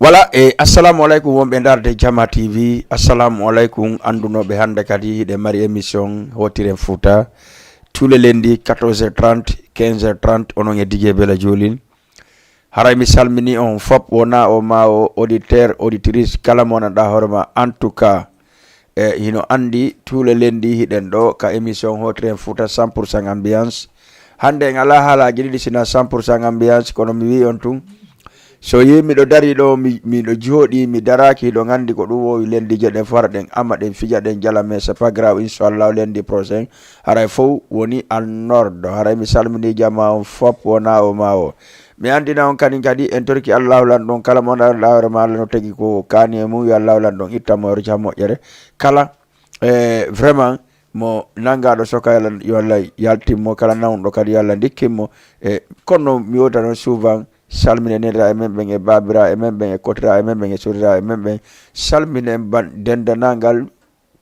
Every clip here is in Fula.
Voilà, et assalamu alaikum wonɓe darde Jama TV. Assalamu alaikum andunoɓe hande kadi de mari émission Hotiren Fouta tous les lundis 14h30 15h30 onon e DJ Bella Jolin. Haray mi salmini on fop wona o ma o auditeur auditrice kala mo nanda horma en tout cas hino andi tous les lundis hiɗen ɗo ka émission Hotiren Fouta 100% ambiance. Hande en ala haalaji ɗiɗi sina 100% ambiance kono mi wi on tun so yi miɗo dari ɗo miɗo jooɗi mi daraki ɗo gandi ko ɗum wowi lendije ɗen fara ɗen ama ɗen fija ɗen jala mais c'est pas grave inchallah lendi prochain haray fof woni en ordre. Haray mi salmini jama on fop wona o ma o mi andina on kadi en torki allahu lan ɗon kala mo lawre ma Allah no tagi ko kani e mum yo allahu lan ɗon itta moyro jam moƴƴere kala vraiment mo nangaɗo soka yo Allah yaltimmo kala nawɗo kadi yo Allah dikkimmo kono mi woda noon souvent salmine nedra e men ɓen e babira e men ɓen e kotira e men ɓen e sorira e men ɓen salmine dendanangal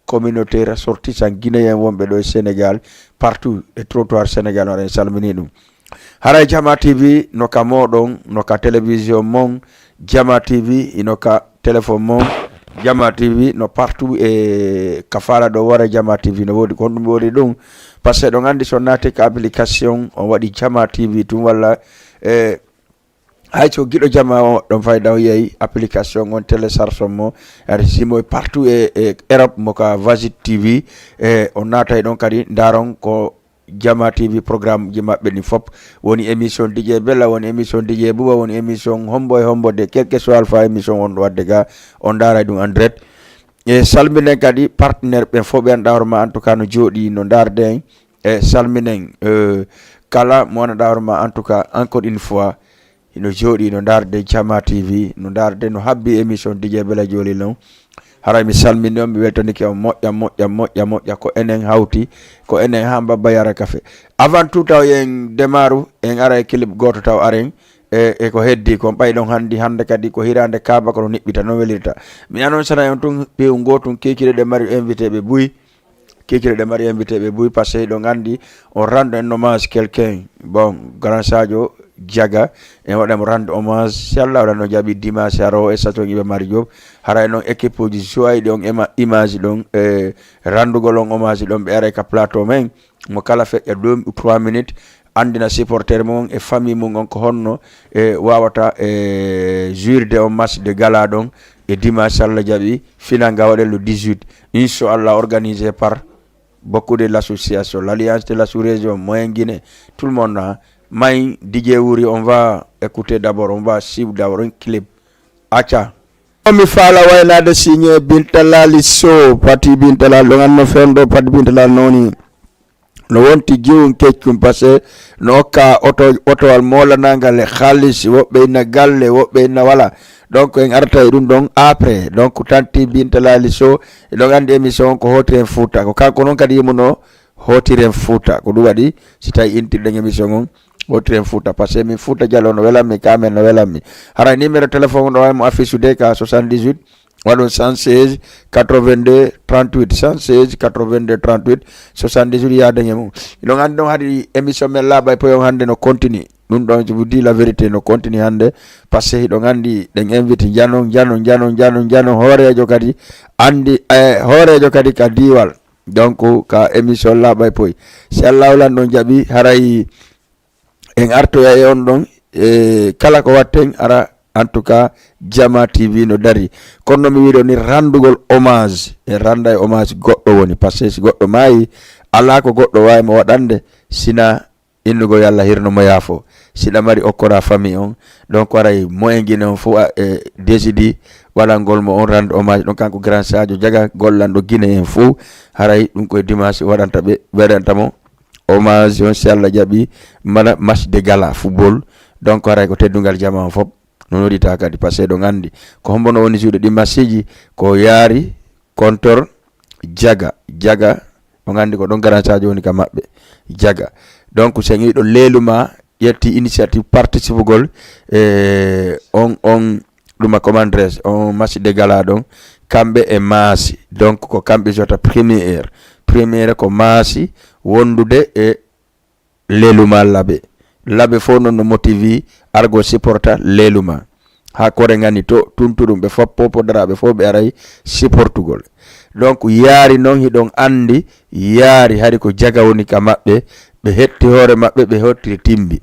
communauté ressortissant guinéen wonɓe ɗo e Sénégal partout e trottoir Sénégal waɗen salmini ɗum. Haray Jama TV noka moɗon noka télévision mon Jama TV inoka téléphone mon Jama TV no partout e kafala ɗo wara Jama TV no wodi kon ɗum wodi ɗum par ce que ɗon andi so nati ka application on waɗi Jama TV tum walla hay so giɗo jama o ɗon fayda o yeeyi application on télécharge mo ade simo partout e Europe mo ka Vasit TV on naata e ɗon kadi daron ko Jama TV programme ji maɓɓe ni fop woni émission DJ Bella woni émission DJ Bouba woni émission hombo e hombode quel que soit alpha émission on ɗo wadde ga on daara ɗum en direct e salminen kadi partenaire ɓen fof ɓe anɗa horma en tout cas no jooɗi no darden e salminen kala mo anɗa horma en tout cas encore une fois no jooɗi no darde Jama TV no darde no habbi émission DJ Bella Joli non haray mi salmini on mi weltanike on moƴƴa ko enen hawti ko enen ha mbabba yara kafe avant tout taw en démaru en ara e clip goto taw aren e ko heddi ko ɓayɗon hande kadi ko hirande kaba kono niɓɓita no welirta mi anon sana on tun pew gotum kekire ɗe mari invité ɓe buy par ce que ɗo gandi on rende un hommage quelqu'un bon grand Sadio Diaga en waɗamo rende hommage si Allah waɗano jaaɓi dimanche aro e saton iɓe mari Diop haray noon équipe uji joyi ɗon ema image ɗon rendugol on hommage ɗon ɓe ara ka plateau men mo kala feƴƴa 2 ou 3 minutes andina supporter mum e famille mum on ko honno wawata jurde on match de gala ɗon e dimanche Allah jaaɓi final nga waɗen le 18 inchallah organisé par beaucoup de l'association l'alliance de la sous-région moyen Guinée tout le monde Maï DJ Wuri, on va écouter d'abord, on va suivre d'abord un clip. Acha. Mi fala wayla de signé Bintala Lisso, Pati Bintala, Longan Fendo, Pati Bintala Noni. No wonti jiwun keccum parce no ka auto al mola nangale khalis woɓɓe na galle woɓɓe na wala donc en arta e ɗum ɗon après donc tanti Bintala Lisso e ɗon andi émission ko Hotiren Fouta ko kanko noon kadi yimuno Hotiren Fouta ko ɗum waɗi si tawi intirɗen émission on Hotiren Fouta parce que min Fouta Diallo no welanmi kamen no welanmi haray numéro téléphone ɗo waymo affiche ude ka 78 waɗon 116 82 38 116 82 38 78 yaadañe mum ɗon hande ɗon haadi émission men laaɓa e poyon hande no continue ɗum ɗon je vous dis la vérité no continue hande par ce que ɗon andi ɗen invite janon hoorejo kadi andi hoorejo kadi ka diwal donc ka émission laaɓa e poy si Allah wlan ɗon jaaɓi haray en artoya e on ɗon kala ko watten ara en tout cas Jama TV no dari kono mi wiɗo ni randugol hommage e randa e hommage goɗɗo woni par ce que si goɗɗo maayi ala ko goɗɗo wawi mo waɗande sina innugo yalla hirnomo yaafo siɗa mari okkora famille on donc waray moyen Guinée on fof décidi waɗangol mo on rende hommage ɗon kanko grand Sadio Diaga gollanɗo Guinée en fof haray ɗum koye dimanche waɗantamo hommage on si Allah jaaɓi mana match de gala football donc haray ko teddungal jama on fop no noddita kadi par ce que ɗo gandi ko hombono woni suuɗe ɗi matchji ko yaari contor Diaga ɗo gandi ko ɗon grand Sadio woni ka maɓɓe Diaga donc sen yiɗo leeluma ƴetti initiative participegol on ɗuma commandres on match de gala ɗon kamɓe e maasi donc ko kamɓe jota premiére ko maasi wondude e leeluma laɓe fof noon no motivi argo supporta leeluma ha kore ngani to tuntuɗum ɓe popoɗaraɓe fo ɓe aray supportugol. donc yaari noon hiɗon andi yaari hari ko jaga woni ka maɓɓe, ɓe hetti hoore maɓɓe, ɓe hottiri timbi.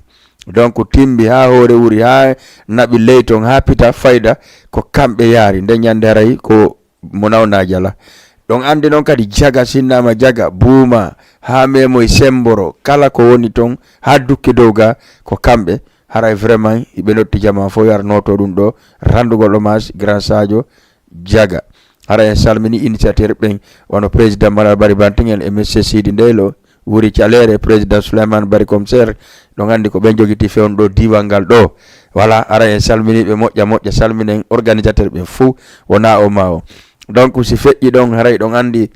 donc timbi ha hoore wuri ha naɓi ley ton ha pita fayda ko kamɓe yaari nde ñande haray ko mo nawnaji ala. ɗon andi noon kadi jaga sinnama jaga buuma ha memoye semboro kala ko woni ton ha dukki dow ga ko kamɓe. haray vraiment ɓe notti jama fo yar noto ɗum ɗo rendugol hommage grand Sadio Diaga. haray en salmini initiateur ɓen wono président Malal Bari Bantingel e monsieur Sidi Ndeylo wuri Thialere, président Souleymane Bari commissaire ɗon andi ko ɓen jogiti fewn ɗo diwan ngal ɗo. voilà ara en salmini ɓe moƴƴa salminen organisateur ɓen fou wona o ma o. donc si feƴƴi ɗon haray ɗon andi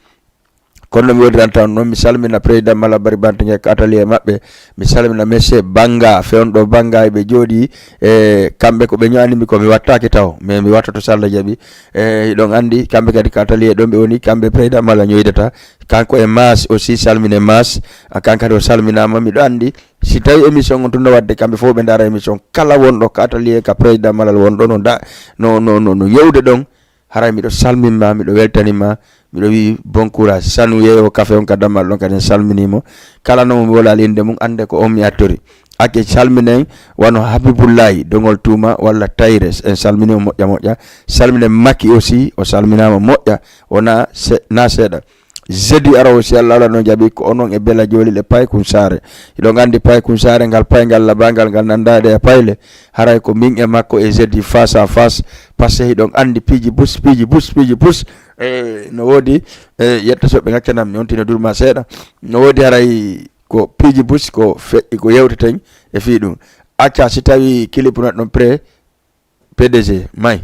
kono mi wodiran tan noon mi salmina président Malal Bari Bantingel ko atelier maɓɓe, mi salmina monsieur Banga fewnɗo Banga ɓe jooɗi e kamɓe ko ɓe ñanimi ko mi wattaki taw mais mi watta to so Allah jaaɓi e ɗon andi kamɓe kadi ko atelier ɗon ɓe woni kamɓe président Malal ñoydata kanko e Mas aussi salmine Mas kankadi o salminama. miɗo andi si tawi émission on tunno wadde kamɓe fof ɓe dara émission kala wonɗo ko atelier ka président Malal wonɗo no yewde ɗon haray miɗo salminma, miɗo weltanima, miɗo wi bon courage sanu yeeyo café on ka dammal ɗon kadi en salminimo. kala no mi wolali inde mum ande ko on mi attori. ake salminen wano Habibullahi dongol tuma walla Tayres en salminimo moƴƴa salminen Makki aussi o salminama moƴƴa wona na seeɗa. jeudi arawo si Allah ala no jaaɓi ko onon e Bella Joli le Paykun Sare. iɗo gandi Paykun Sare ngal paygal labangal ngal nandade e payle haray ko min e makko e jeudi face à face par ce que hiɗon andi piiji bus no woodi yetta soɓe gaccanam mi ontine durma seeɗa no woodi haray ko piiji bus ko feƴƴi ko yewteten e fi ɗum acca si tawi clip neɗɗon pré PDG may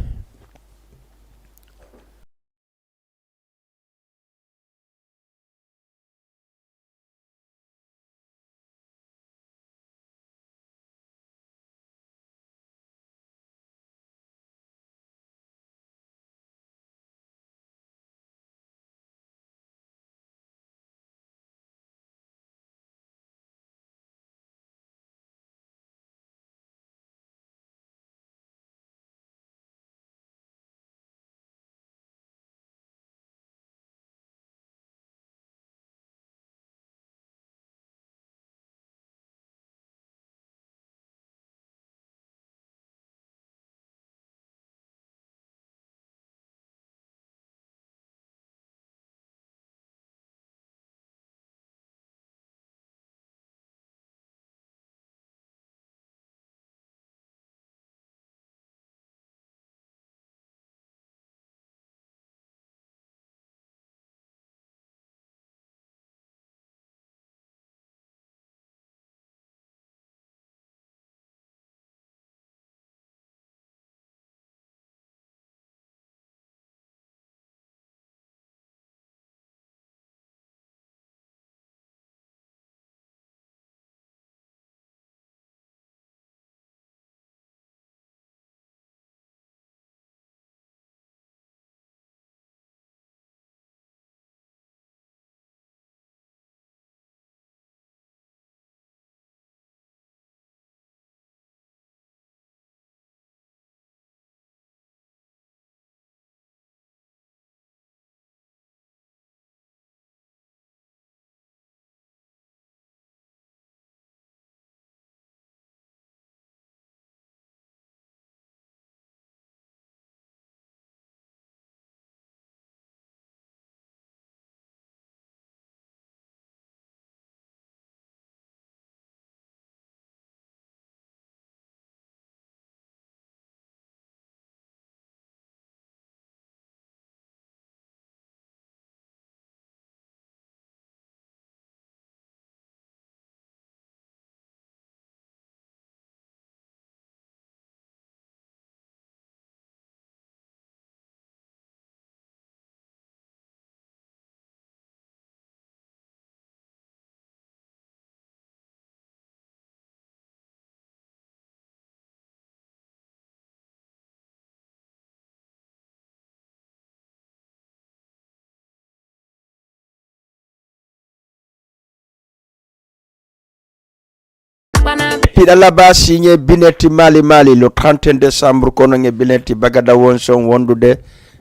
puis là-bas signé Bineti Mali le 31 décembre kono nge Bineti Bagada Wonson wondude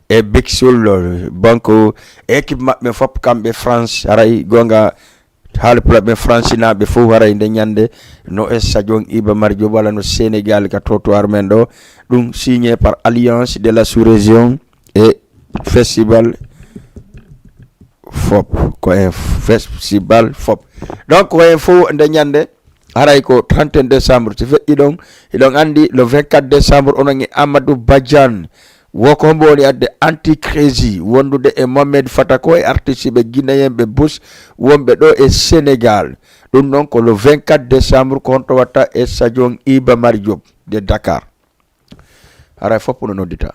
e Big Soul banko équipe mabbe fop kambe France aray gonga hal problème France na be fo waray de nyande no stadion Iba Mar Diop wala no Sénégal ka trottoir men do dum signé par Alliance de la sous-région et festival FOP ko festival FOP donc ko info de nyande haray ko 31 décembre ci feddi donc idon andi le 24 décembre onangi Amadou Badiane woko mboni adde anti-crazy wondude e Mohamed Fatako e artiste be guinéen be bus wonbe do e Sénégal dum non ko le 24 décembre konto watta e stadion Iba Mar Diop de Dakar haray fop no nodita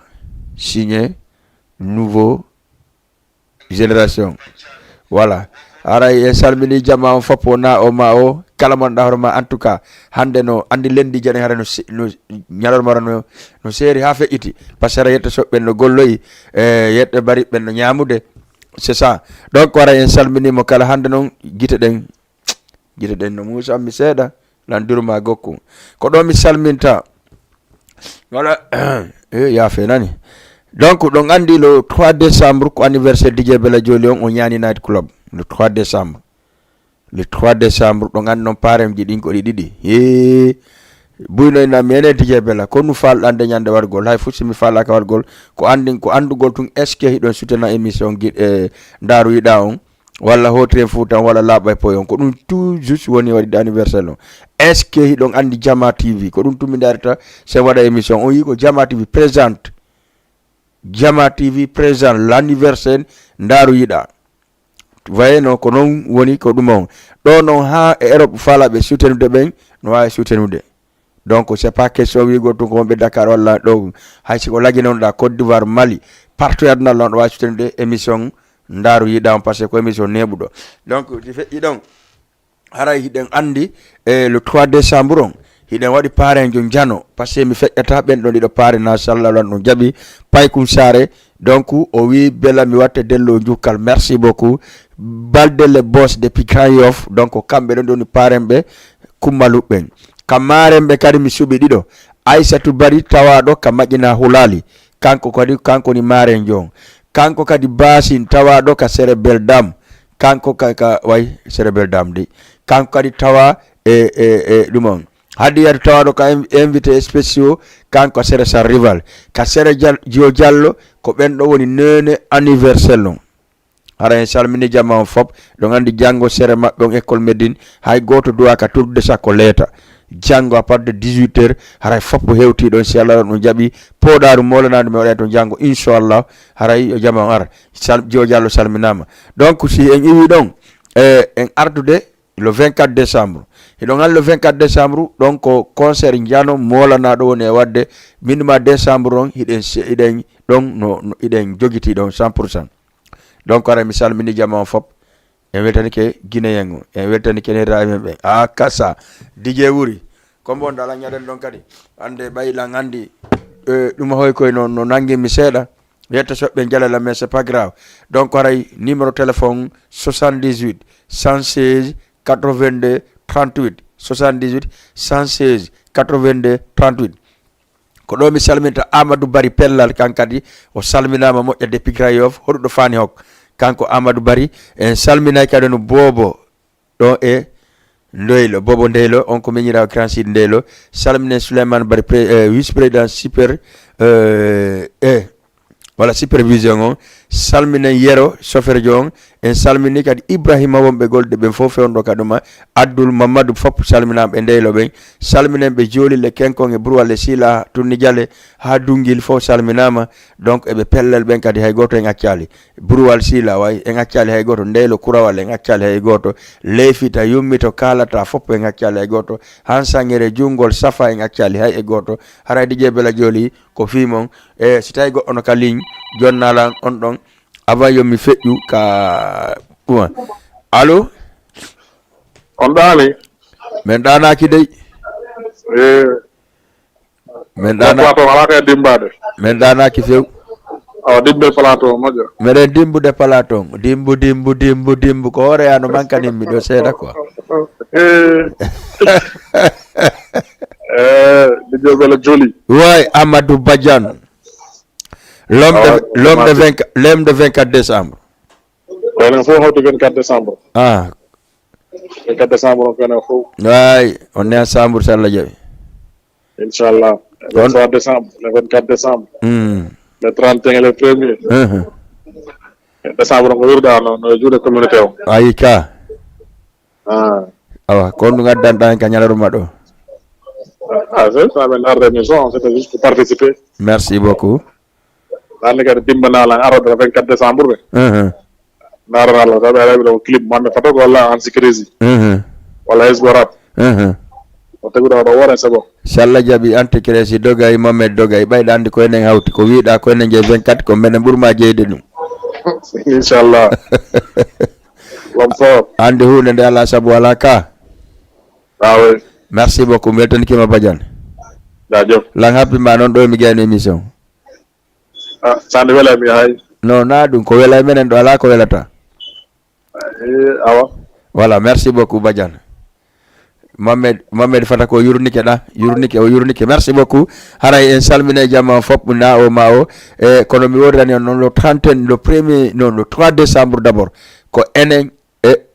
signé nouveau génération voilà haray e salmini jama on fop na o ma o kala mon dahorma en tout cas hande no andi lendi jani hare no nyalor marano no seri ha fe iti pasara yetta so ben no golloyi yetta bari ben no nyamude c'est ça donc wara en salmini mo kala hande non gite den no musa mi seda lan durma gokku ko do mi salminta wala ya fe nani donc don andi le 3 décembre ko anniversaire DJ Bella Joli on nyani night club le 3 décembre le 3 décembre don an non parem ji din ko didi buyno na mene DJ Bella ko nu fal ande nyande wargol hay fusi mi fala ka wargol ko andin ko andugol tun eske hidon sutena émission ndaru yida on wala hotre futan wala labay poyon ko dum tout juste woni wadi anniversaire non eske hidon andi Jama TV ko dum tumi darita se wada émission on yi ko Jama TV présente l'anniversaire ndaru yida voyez non ko non woni ko dum do non ha Europe fala be soutenude ben no way soutenude donc c'est pas question wi go to ko be Dakar wala do hay ci ko lagi non da Côte d'Ivoire Mali partout adna lon way soutenude émission ndaru yidam parce que ko émission nebudo donc di fe idon hara hiden andi le 3 décembre on hiden wadi parrain jon jano parce que mi feƴƴata ben do dido parrain na sallallahu no jabi paykum sare donc o wi bela mi watte dello jukkal merci beaucoup balde le boss depuis Grand Yoff donc kambe don doni parrain be kumalu ben kamarembe kadi mi subi dido Aissatou Bari tawado kamajina hulali kanko ni maren jon kanko kadi basin tawado ka Cerebel Dam kanko ka way Cerebel Dam di kanko kadi tawa dumon hadi yar tawado ka invité spéciaux kanko Sere sa rival ka Sere Jio Diallo ko ben do woni nene anniversaire non ara en salmini jama fop do andi jango Sere mabbe école Medine hay goto duwa ka turde sa ko leta jango à partir de 18h haray fop hewti don si Allah no jabi podaru molanade me wala to jango inshallah haray jama ar Jio Diallo salminama donc si en iwi don en ardude le 24 décembre et donc le 24 décembre donc concert njano molana do ne wadde minima décembre on iden donc no iden jogiti don 100% donc ara mi salmini jama fop en weltani ke guinéen en weltani ke raame a kasa DJ wuri ko bon dala nyaden don kadi ande bayla ngandi dum hoy koy no nangi mi seda yetta sobbe jalala mais c'est pas grave donc aray numéro téléphone 78 116 82 38 78 116 82 38 ko do mi salminta Amadou Bari Pellal kankadi o salminama mo de Grand Yoff hodo fani hok kanko Amadou Bari en salminay kadi no bobo do e Ndeylo bobo Ndeylo on ko meñira Grand Sud Ndeylo salmine Souleymane Bari vice président super voilà supervision on salmine yero chauffeur jong en salmini kadi Ibrahima wonbe golde ben fof fewndo kaduma Abdul Mamadou fop salminam be Ndeylo ben salminen be joli le kenkon e burwale sila tunni jale ha dungil fo salminama donc e be pellel ben kadi hay goto en acciali burwal sila way en acciali hay goto Ndeylo kurawal en acciali hay goto lefita yummito kalata fop en acciali hay goto hansangere jungol safa en acciali hay e goto haray DJ Bella Joli ko fimon e si tay go on ka ligne jonnala on don avant yo mi feƴƴu ka ɗuma allo on ɗaani min ɗanaki dey min ɗana plateau ala ka dimbade min ɗanaki few awa dimbe plateau moƴƴo miɗen dimbude plateau dimbu ko hoore yano mankanimmi ɗo seeɗa quoi Didier Bella Joli. Ouais, Amadou Badiane. L'homme de 24 décembre. Ouais, il faut 24 décembre. Ah. 24 décembre, on connaît faux. Ouais, on est ensemble, ça l'a dit. Inch'Allah. Le 3 décembre, le 24 décembre. Le 31 et le 1er. Décembre, on va dans le jour de communauté. Aïka. Ah. Ah, quand nous avons dans Kanyala Romado. Ah, c'est ça, mais la remission, c'était juste pour participer. Merci beaucoup. Dans le cas de Dimbanala, le 24 décembre. Nara la da le clip man fa to wala an sécurité wala es gorap o tagu do wala sabo salla jabi antikresi dogay Mohamed dogay bay dandi ko enen hawti ko wiida ko enen je 24 ko men burma jeyde dum inshallah lam so andi hunde de ala sabu ala ka oui merci beaucoup melton kima Badiane jaajëf la happy ma non do mi gene émission sande wala mi hay non na dum ko wela menen do ala ko welata awa voilà merci beaucoup Badiane Mohamed Fatako yurnike merci beaucoup haray en salmine jama fop na o mao e kono mi wordani non le 30 le 1er non le 3 décembre d'abord ko enen e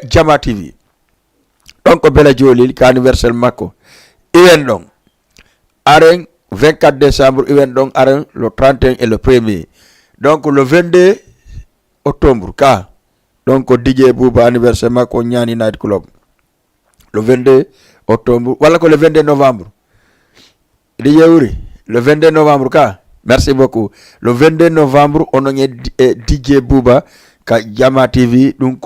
Jama TV donc Bella Joli ka anniversaire makko iwen don aren 24 décembre iwen don aren le 31 et le 1er donc le 22 octobre ka donc DJ Bouba anniversaire makko Nyani Night Club le 22 octobre voilà que le 22 novembre DJ Ouri le 22 novembre ka merci beaucoup le 22 novembre on a DJ Bouba ka Jama TV donc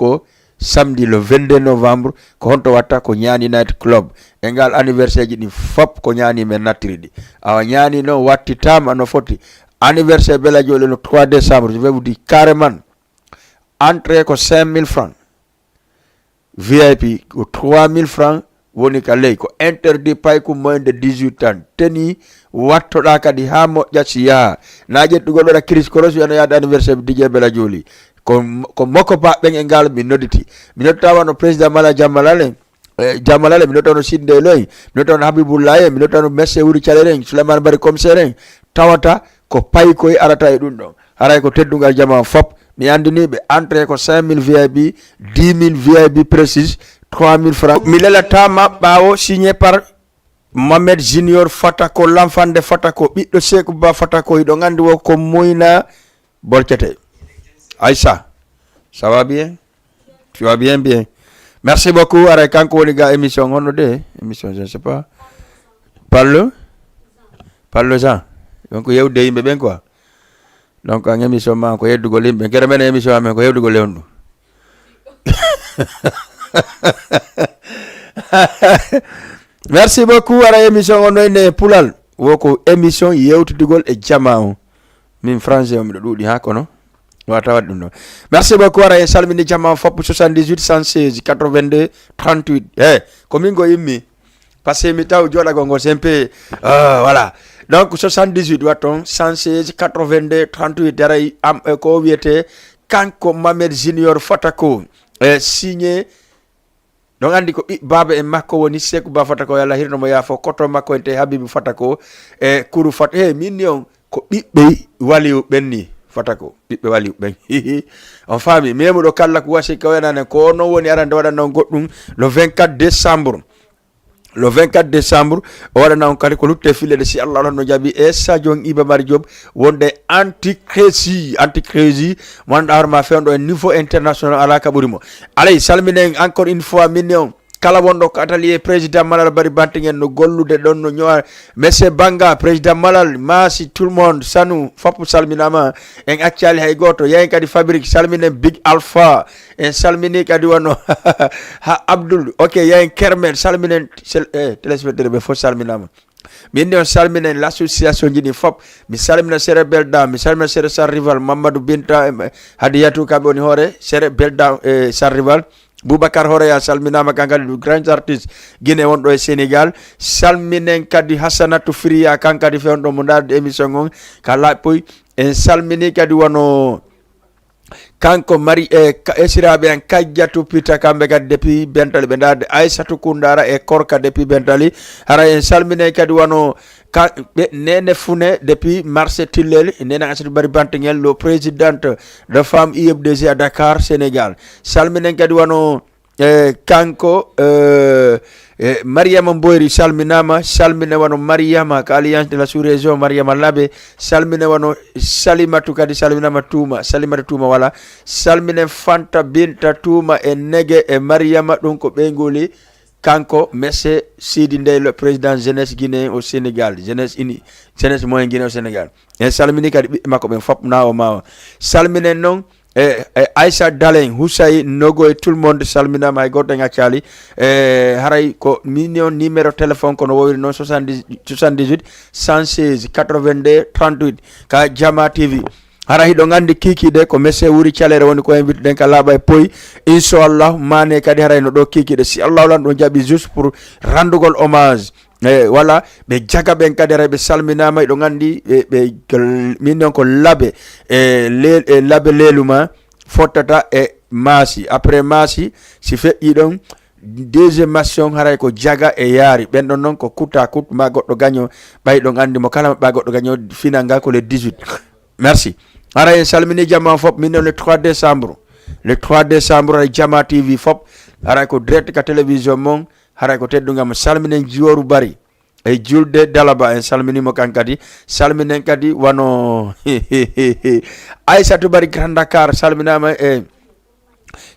samedi le 22 novembre ko honto watta ko Nyani Night Club engal anniversaire ji ni fop ko Nyani men natridi awa Nyani no wattitama no foti anniversaire Bella Joli le 3 décembre je vais vous dire carrément entrée ko 5000 francs VIP ko 3000 francs woni ka ley ko interdit pay ko moins de 18 ans teni wattoda kadi ha mo jasiya naje dugol da crise koros yana ya anniversaire DJ Bella Joli ko moko pa ben engal mi noditi mi notta wano président Mala Jamalale mi notta no Sinde Loy mi notta no Habibullah mi notta no Messe Wuri Caleren Souleymane Bari Commissaire tawata ko pay koy arata e dum don haray ko teddungal jama fop mi andini be entrée ko 5000 VIP 10000 VIP précise 3000 francs mi lelata bawo signé par Mohamed Junior Fatako l'enfant de Fatako biddo Sekou Ba Fatako do ngandi wo ko moyna bolcete Aïssa ça va bien tu vas bien merci beaucoup ara kanko woni ga émission ngono de émission je ne sais pas parle Jean donc yewde yimbe ben quoi donc en émission ma ko yeddugo limbe kere men émission amen ko yewdugo lewndu merci beaucoup ara émission on ne pulal woko émission yewtudugol e jama on min français mi do dudi ha kono wata wadum no merci beaucoup ara salmini jama fop 78 116 82 38 ko min go yimmi passé mi taw jola gongo sempe voilà donc 78 waton 116 82 38 daray am ko wiete kanko Mohamed Junior Fatako signé donc andi ko baba e makko woni Sekou Ba Fatako yalla hirno mo yafo koto makko ente Habibu Fatako kuru fat minion ko bibbe wali benni Fatako bibbe wali ben on fami memo do kala ko wasi ko wenane ko no woni arande wada non goddum le 24 décembre le 24 décembre wadana on kali ko lutte file de si Allah no jabi e Sadio Iba Mar Diop wonde anti-crazy wanda harma fendo e niveau international ala kaburimo alay salminen encore une fois mignon kala wondo ko atelier président Malal Bari Bantingen no gollude don no nyoa monsieur Banga président Malal masi tout le monde sanu fop salminama en actuali hay goto yayin kadi fabrique salminen Big Alpha en salmini kadi wono ha Abdul ok yayin Kermel salminen téléspectateur be fo salminama min on salminen l'association jini fop mi salmina Sere Belda mi salmina Sere Sarrival Mamadou Binta Hadiyatu kabe woni hore Sere Belda Sarrival Boubacar Horeya salminama kankadi du grand artiste Guinée wonɗo e Sénégal salminen kadi Hassanatou Fria kankadi fewndo mo darde émission on kala poy en salmini kadi wono kanko mari esiraɓe en kajjatu pita kamɓe kadi depuis bentali ɓe darde aissatou koundara e korka depuis bentali hara en salmine kadi wano ɓe nene fune depuis marché tillel nene aissatou bari banteguel le présidente de femme IFDG à Dakar Sénégal salminen kadi wano kanko Mariama Mboyri salminama salmine wano Mariama ka alliance de la sous-région Mariama Labe salmine wano Salimatu kadi salminama Touma Salimatu Touma wala salmine Fanta Binta Touma e Nege e Mariama ɗum ko ɓe ngoli kanko Messe Sidi Ndeye le président jeunesse guinéen au Sénégal jeunesse moyen guinéen au Sénégal en salmini kadi ɓiɓɓe makko ɓen fop nawa mawa salminen noon Aïssa Dalen Houssaï Nogo et tout le monde salminama hay goto ngaccali haray ko minion numéro téléphone kono wowiri non 78 116 82 38 ka Jama TV hara hiɗo gandi kikiɗe ko messe wuri calere woni ko invite den ka laaɓa e poyi inchallah mane kadi haray no ɗo kikiɗe si Allah lan ɗo jaaɓi juste pour rendugol hommage voilà ɓe jaga ɓen kadi ara ɓe salminama ɗo gandi ɓe min noon ko laaɓe laaɓe leeluma fottata e maasi après maasi si feƴƴi ɗon deuxième mission haray ko jaga e yaari ɓen ɗon noon ko kutta kut ma goɗɗo gaño ɓay ɗon andi mo kala ɓa goɗɗo gaño final nga ko le 18 merci hara en salmini jamma fop min noon le 3 décembre haray Jama TV fop haray ko direct ka télévision mon haray ko teddugam salminen Jioru Bari e julde Dalaba en salminimo kankadi salminen kadi wano Aissatou Bari Grand Dakar salminama e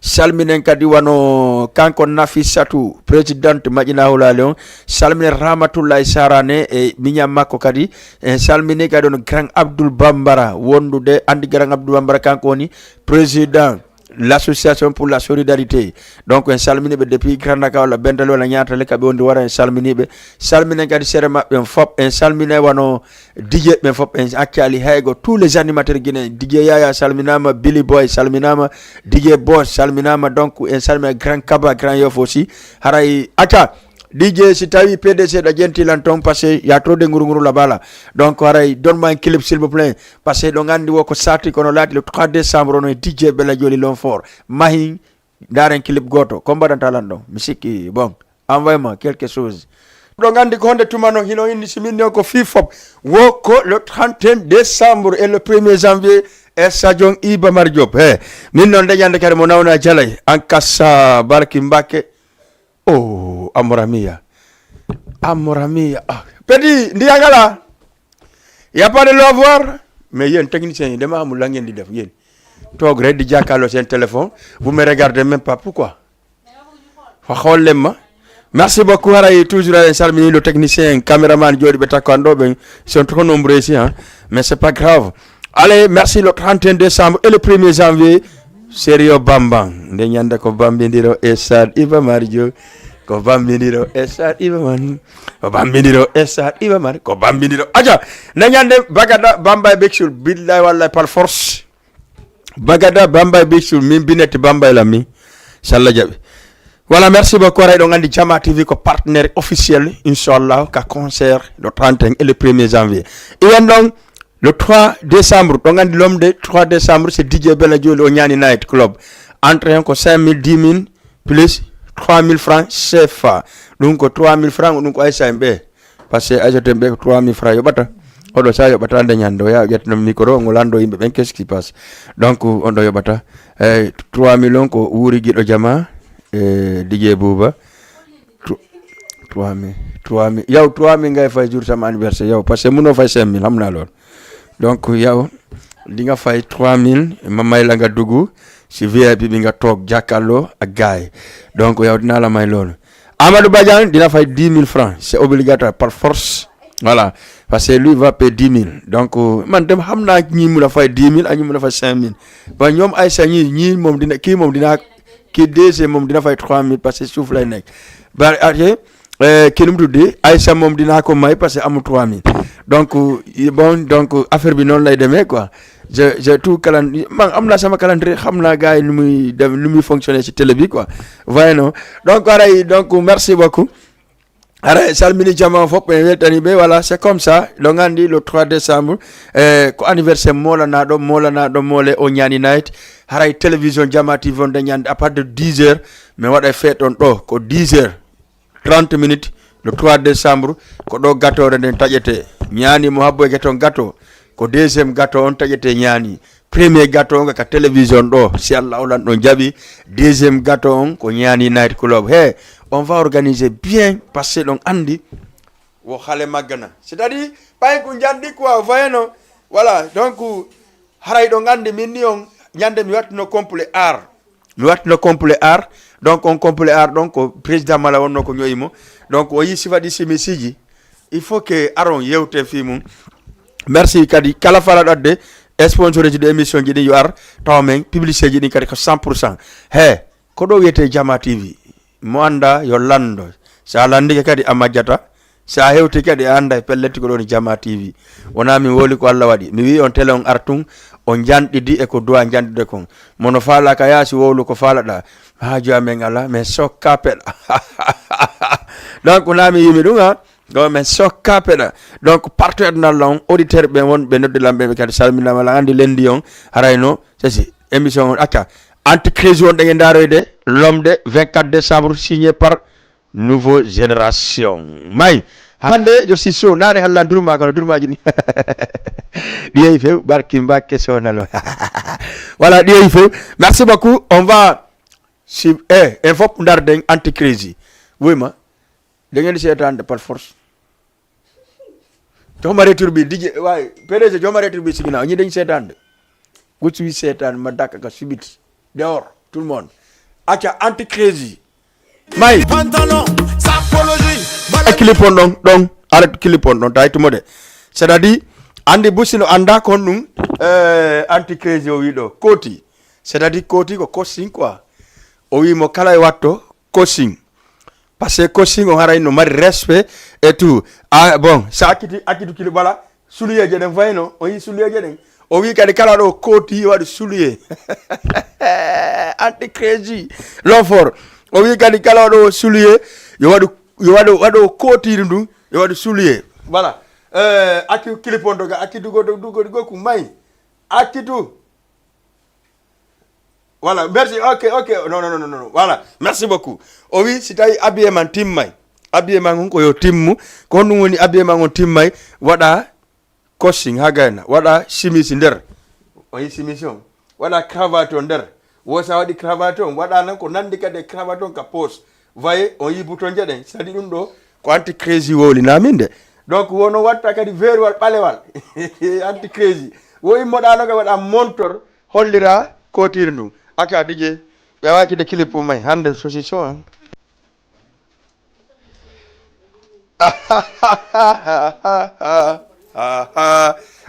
salminen kadi wano kanko Nafissatou présidente Madina Hulale on salminen Ramatoulaye Sarane e miñam makko kadi en salmini kadi on Grand Abdoul Bambara wondude andi Grand Abdoul Bambara kanko woni président l'association pour la solidarité donc en salminiɓe depuis Grand Dakar walla bentali walla ñatale kaɓe wondi wara en salminiɓe salminen kadi sere maɓɓe fop en salmine wano DJ ɓen fop en accali haygo tous les animateurs guinéens DJ Yaya salminama Billy Boy salminama DJ Boss salminama donc en salmina Grand Kaba Grand Yoff aussi haray acca DJ si tawi PDC da gentilan ton passé ya trop de nguru la bala donc haray donne-moi un clip s'il vous plaît parce que do ngandi wo ko sati kono lati le 3 décembre no DJ Bella Joli Long Fort mahi daren clip goto ko badanta lan don musique bon envoie-moi quelque chose do ngandi ko honde tumano hino indi siminno ko fifop wo ko le 31 décembre et le 1er janvier e Sajon Iba Mar Diop min non dañande kare mo nawna jalay en kassa barki Mbake oh amoramia petit ndiangala y a pas de l'avoir mais yéen technicien dama amul la ngeen di def yéen toog rek di jàkkaarloo seen téléphone vous me regardez même pas pourquoi fa xool leen ma merci beaucoup haray toujours à salmini le technicien caméraman jodi be takkando be sont trop nombreux ici hein mais c'est pas grave allez merci le 31 décembre et le 1er janvier Serio Bambang nde ñande ko bambindiro e Sad Iba Mar Diop ko bambindiro e Sad Iba Man ko bambindiro e Sad Iba Mar ko bambindiro aja nde ñande Bagada Bambay Beksul billahi wallahi par force Bagada Bambay Beksul min bineti Bambay la mi salla jaɓi voilà merci beaucoup ray ɗo andi Jama TV ko partenaire officiel inchallah ka concert le 31 et le 1er janvier iwen ɗon le 3 décembre ɗo gandi lomde 3 décembre c'est DJ Bella Joli o ñani night club entrée ko 5000 10000 plus 3000 francs CFA ɗum ko 3000 francs ɗum ko Aïssa en ɓe par ce que Aïssa en ɓe ko 3000 francs yoɓata oɗo sa yoɓata nde ñande o yaa ƴettano micro ngo lando yimɓe ɓen qu'est-ce qui passe donc on ɗo yoɓata 3000 on ko wuuri guiɗo Jama DJ Bouba 3000 yaw 3000 ngay fay jour sama anniversaire yaw parce que muno fay 5000 xam naa lool donc yaw di nga fay 3000 ma may la nga dugg si VIP bi nga toog jàkkaarloo ak gaay donc yaw dinaa la may loolu Amadou Badiane dina fay 10 000 francs c'est obligatoire par force voilà parce que lui va payer 10 000 donc man dem xam naa ñi mu la fay 10 000 ak ñi mu la fay 5 000 ba ñoom Aïssa ñi moom dina kii moom dina kii DG moom dina fay 3 000 parce que suuf lay nekk ba kii nu mu tuddee Aïssa moom dinaa ko may parce que amul 3 000 donc bon donc affaire bi noonu lay demee quoi je tout calendrier man am naa sama calendrier xam naa gars yi nu muy dem nu muy fonctionner ci télé bi quoi voyez non donc aray donc merci beaucoup Ara salmini jama fop en weltani be voilà c'est comme ça lo ngandi le 3 décembre ko anniversaire molana do mole o nyani night haray télévision Jama TV on de nyande à partir de 10h mais wada fête on do ko 10h 30 minutes le 3 décembre ko do gâteau den tajete nyani mo habbo geton gâteau ko deuxième gâteau on tajete nyani premier gâteau nga ka télévision do si Allah olan don jabi deuxième gâteau on ko nyani night club he on va organiser bien parce que donc andi wo xale magana c'est-à-dire pas ko jandi quoi voyez-no voilà donc haray do ngandi million nyande mi watno complet art donc on complet art donc président mala wonno ko nyoyimo donc o yisi fadi simisiji il faut que aron yewte fi mum merci kadi kala fala dadde sponsorisé de émission ji di yu ar tawmen publicité ji di kadi ko 100% he ko do wiyete Jama TV mo anda yo lando sa landi kadi amajjata sa hewti kadi anda pelleti ko don Jama TV wona mi woli ko Allah wadi mi wi on tele on artum on jandidi e ko doa jandide kon mono fala ka yasi wolu ko fala da ha jamen ala mais sokka pela donc on mi yimi dunga do men sokka pela donc partenaire na long auditeur be won be nodde lambe be kadi salmina mala andi lendi on harayno c'est émission acca anti-crise on de ndaroyde l'homme de 24 décembre signé par Nouveau Génération may hande je suis so nane halla durma ko durmaji ni diey few barki mbake sonalo voilà diey few merci beaucoup on va si info ndar den anti-crise oui ma da ngeen sétane par force joma retour bi DJ way PDG joma retour bi sigina ñi dañ sétane ku ci sétane ma dak ka subit dehors tout le monde acha anti-crise may pantalon sapologie clipon donc arrête clipon donc tay tumode c'est-à-dire andi busino anda kon dum anti-crise o wido koti c'est-à-dire koti ko coaching quoi o wi mo kala e watto coaching parce que coaching on haray no mari respect et tout ah bon ça akitu kili bala soulier je den fayno o yi soulier je den o wi kadi kala do koti wadi soulier anti-crise l'offre o wi kadi kala do soulier yo wadu koti ndu yo wadu soulier voilà akitu kilipon do ga akitu go ku may akitu voilà merci ok non voilà merci beaucoup o wi si tay habillement timmay habillement ko yo timmu ko non woni habillement on timmay wada coaching hagana wada chemise nder o yi chemise on wada cravate on nder wo sa wadi cravate on wada nan ko nandi kade cravate on ka pose voyez on yi bouton jaden sadi dum do ko anti crazy woli naminde donc wono watta kadi veru wal balewal anti crazy woyi modano ga wada montor hollira kotir ndu aka dije be waki de clip may hande saucisson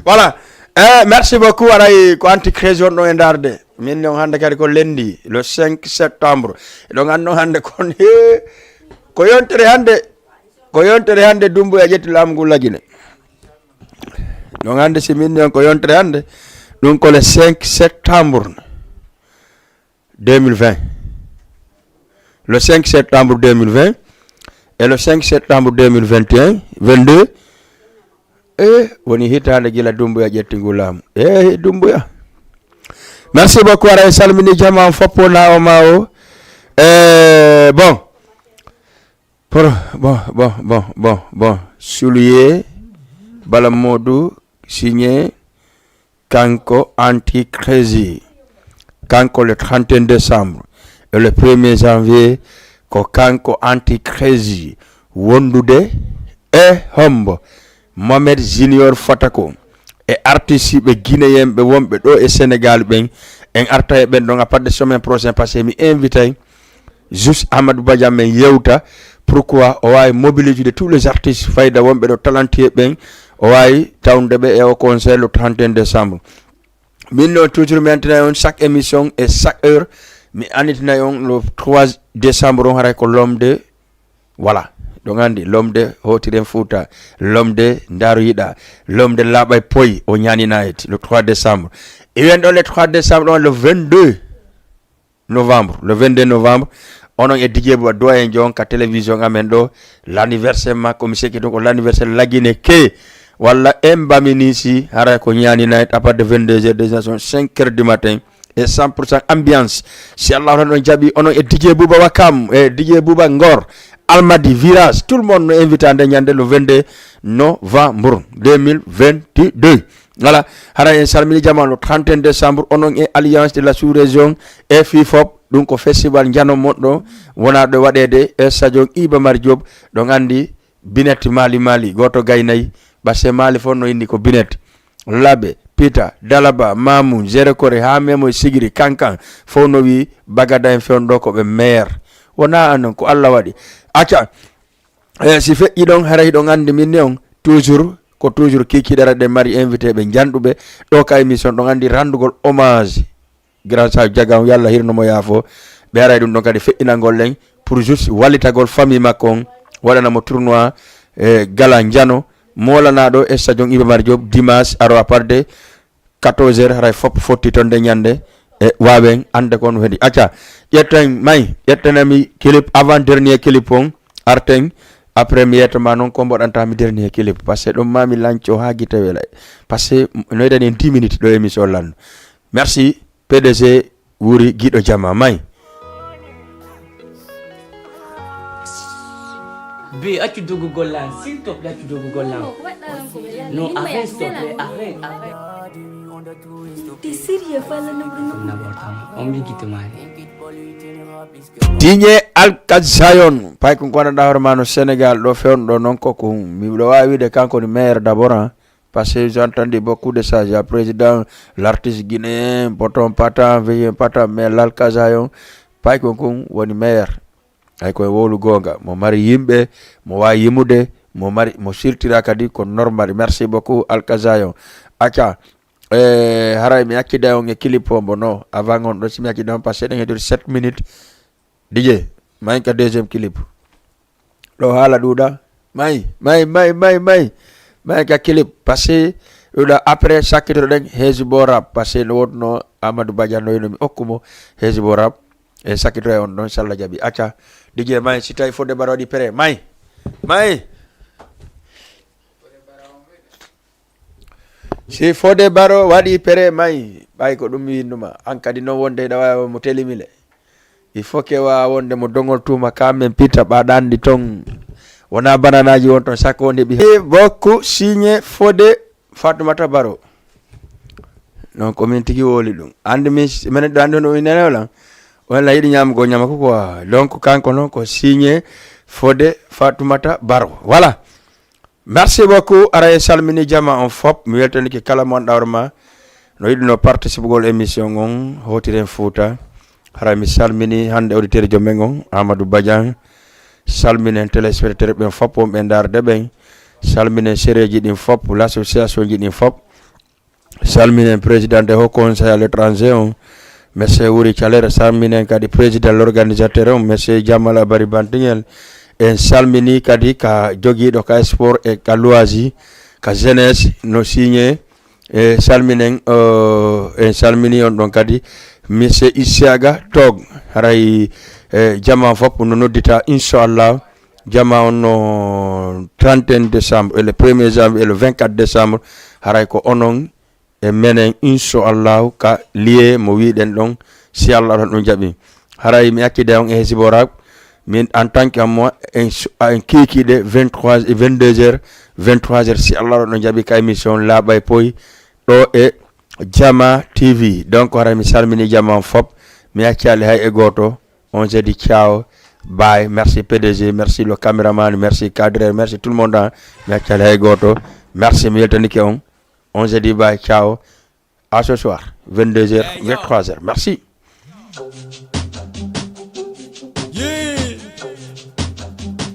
voilà merci beaucoup aray ko anti crazy on no e darde min non hande kadi ko lendi le 5 septembre donc anno hande kon ko yontere hande dumbu e jetti lamgu lagine donc hande si min non ko yontere hande dum ko le 5 septembre 2020 le 5 septembre 2020 et le 5 septembre 2021 22 woni hitande gila dumbu e jetti ngulam dumbu ya merci beaucoup ara salmini jama foppo na o mawo bon soulier bala modou signé kanko anti-crazy kanko le 31 décembre et le 1er janvier ko kanko anti-crazy wondude hombo Mohamed Junior Fatako e artiste be guinéen be wombe do e Sénégal ben en arta e ben do nga pas de semaine prochain passé mi invité juste Amadou Badiame yewta pourquoi o way mobiliser de tous les artistes fayda wombe do talentueux ben o way tawnde be e o concert le 31 décembre min no toujours maintenant chaque émission et chaque heure mi anitina on le 3 décembre on haray ko l'homme de voilà donc andi l'homme de Hotiren Fouta l'homme de Ndaru Yida l'homme de Labay Poy o nyani night le 3 décembre et le 3 décembre le 22 novembre onon e DJ Bouba doyen jon ka télévision amen do l'anniversaire makko mi seki donc l'anniversaire lagine ke walla embaminisi hara ko nyani night à partir de 22h destination 5h du matin et 100% ambiance si Allah on jabi onon e DJ Bouba Wakam e DJ Bouba Ngor Almadi Virage tout le monde nous invite à nyande le 22 novembre 2022. Voilà, hara en salmini jama le 31 décembre onon e alliance de la sous-région e FIFOP donc au festival Njano Moddo wona do wadede e stadion Iba Mar Diop do andi Binet Mali goto gaynay basse Mali fonno indi ko Binet Labe Peter Dalaba Mamu Zerekore ha memo sigiri kankan fonno wi bagada en fondo ko be maire wona anon ko Allah wadi acca si fe idon hara idon andi minneon toujours ko toujours kiki dara de mari invité be jandube do ka émission do andi randugol hommage grâce à jagam yalla hirno mo yafo be ara dum don kadi fe'inangol len pour juste walitagol famille makon wadana mo tournoi gala njano molana do e stadion Iba Mar Diop dimanche aro à part de 14h ray fop fotti ton de nyande e wawen ande kon wedi acca yettenami clip avant dernier clip on arten après mi yetma non ko bodanta mi dernier clip parce que dum mami lancio ha gite wela parce que no dani 10 minutes do émission lan merci PDG Wuri Guido Jama may B, as-tu de Google là? S'il te plaît, tu de Google là. Non, arrête, s'il te plaît, arrête. T'es sérieux, fallait On me quitte mal. Digne Alkazayon pay ko kona da hormano Sénégal do fewn do non ko ko mi do wawi de kanko ni maire d'abord hein, parce que j'ai entendu beaucoup de ça, j'ai président l'artiste guinéen Boton Pata veille Pata mais l'Alkazayon pay ko woni maire ay ko wolu gonga mo mari yimbe mo wa yimude mo mari mo sirtira kadi ko normal. Merci beaucoup Alkazayon acha haray mi akida on e clip on bono avant on do si mi akida on passer de 7 minutes DJ may ka deuxième clip do hala duda may ka clip passer duda après chaque to den hezbo rap passer no wodno Amadou Badiano no mi okkumo hezbo rap e sakito on don inshallah jabi acha DJ may si tay fodde baro di pere may si fode baro wadi pere may bay ko dum winduma an kadi no wonde da mo telimile il faut que wa wonde mo dongol tuma kamen pita badandi ton wona bananaji won ton sakko wonde bi beaucoup signé fode Fatoumata Baro non ko min tigi woli dum andi mi men dando no inela wala yidi nyam go nyama ko quoi donc kanko non ko signé fode Fatoumata Baro voilà. Merci beaucoup araye salmini jama on fop mi weltani ki kala mon dawrma no yidi no participe gol émission on hotiren Fouta hara mi salmini hande auditeur jomengon Amadou Badian salmini téléspectateur ben fop on ben darde ben salmini sereji din fop l'association ji din fop salmini président de haut conseil à l'étranger on monsieur Wuri Chalere salmini kadi président l'organisateur on monsieur Jamala Bari Bantingel en salmini kadi ka jogido ka sport e ka loisir ka jeunesse no signé e salminen en salmini on don kadi monsieur Isiaga Tog haray jama fop no noddita inshallah jama on no 31 décembre et le 1er janvier et le 24 décembre haray ko onon e menen inshallah ka lié mo wiiden don si Allah don jabi haray mi akide on e siborab min en tant que moi un kiki de 23 et 22h 23h si Allah no jabi ka émission la bay poy do e Jama TV donc wara mi salmini jama fop mi akali hay e goto on se dit ciao bye merci PDG merci le caméraman merci cadreur merci tout le monde mi akali hay goto merci mi yeltani ke on se dit bye ciao à ce soir 22h 23h merci.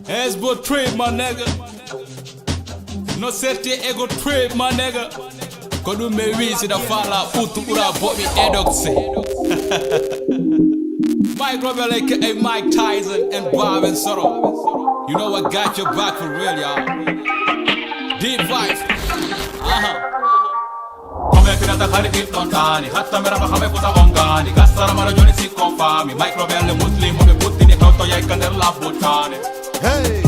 Hezbo trade, my nigga. No safety ego trade, my nigga. Kodu me wizi da fala utu ura bobi edoxe. Mike Robert aka Mike Tyson and Bob and Soro. You know I got your back for real, y'all. Deep vibes. Come pirata khali it lontani. Hatta mera khame puta bongani. Gassara mara joni si confami. Mike Robert le muslim mo be putti ne hewto yekka nder labbutane Hey,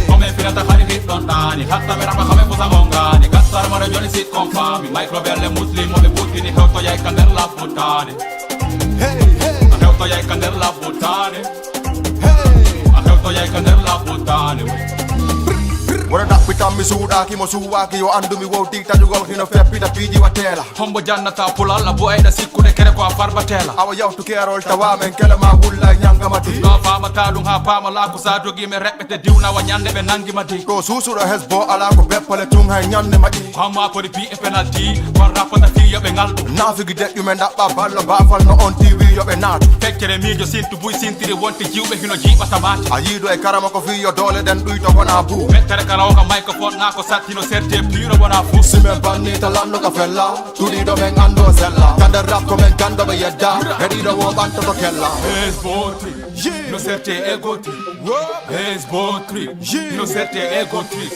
come finata hari hit lontani hatta mi rapa kame fusa mongani gassar mare joni sit confami microbelle muslim oɓe puttini hewto yekka nder labbutane a hewto yekka nder labbutane a hewto yekka nder labbutane wara ɗaɓɓitan mi suuɗaki mo suwaki yo andumi wowti taƴugol hino feppita piiji wattela hombo jannata pulalla bo eyɗa sikkude kere ko a farbatela awa yawtu kerol tawa men kelema wulla e ñangamati no famata ɗum ha paama laako sa jogime reɓɓete diwnawa ñande ɓe nangima di ko susuɗo hesbo ala ko beppale tun hay ñande maƴi hamma podi pi e penalty kon rappata fi yoɓe ngalɗu nafigi deƴƴumen ɗaɓɓa ballo bafal no on tv yoɓe naatu feccere miijo sintu buy sintiri wonte jiwɓe hino jiiɓata mate a yiido e karama ko fiyo dole ɗen ɗuyto wona buu mettere karawo ka microphone na ko sattino serte piro wona fuu simen bannita lanno ka fella tuɗiɗo men ando sella kande rap ko men gandoɓe yedda heɗiɗo wo ɓantoto kella Hezbotri, no serte egotri Hezbotri, no serte egotri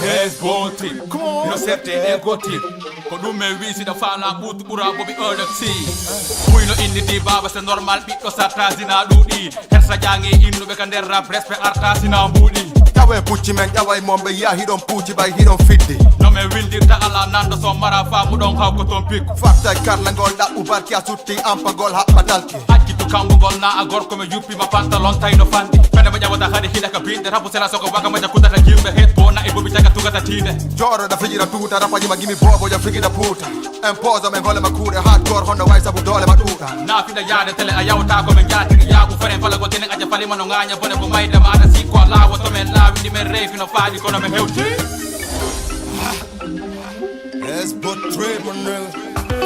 Hezbotri, no serte egotri ko ɗum e wisiɗa fala ɓuutu ɓura boɓi olexi ɓuyno inni di baba c'est normal ɓiɗɗo sartasina ɗuuɗi hersa ƴangi innuɓe ka nder rap respect artasina mbuuɗi ƴawe pucci men ƴaway momɓe yiya hiɗon puuci ɓay hiɗon fiddi no min windirta ala nando so mara famuɗon hawko toon pikku fatta e karlagol ɗaɓɓu barki a sutti ampagol haɓɓa dalki accitu kambugol na a gorko mi yuppima pantalon tayno fandi fene mo ƴawata haade hiɗa ka binde rabu sela soko waga maja kudata jimɓe het bo na e boɓi caga tugata tinde joroɗa fijira tuuta rapaƴima gimi boboja figida puuta impose men holema kuuɗe hardcore honno way saabu dole ma ɗuuɗa nafiɗa yaade télé a yawta komin jatigi yaaɓu feren falago tenen aja falima no gaña bone ko mayde maɗa sikko a laawo tomin laawi ɗimen reyfi no faaɗi kono mi hewti Hezbotri mon nigga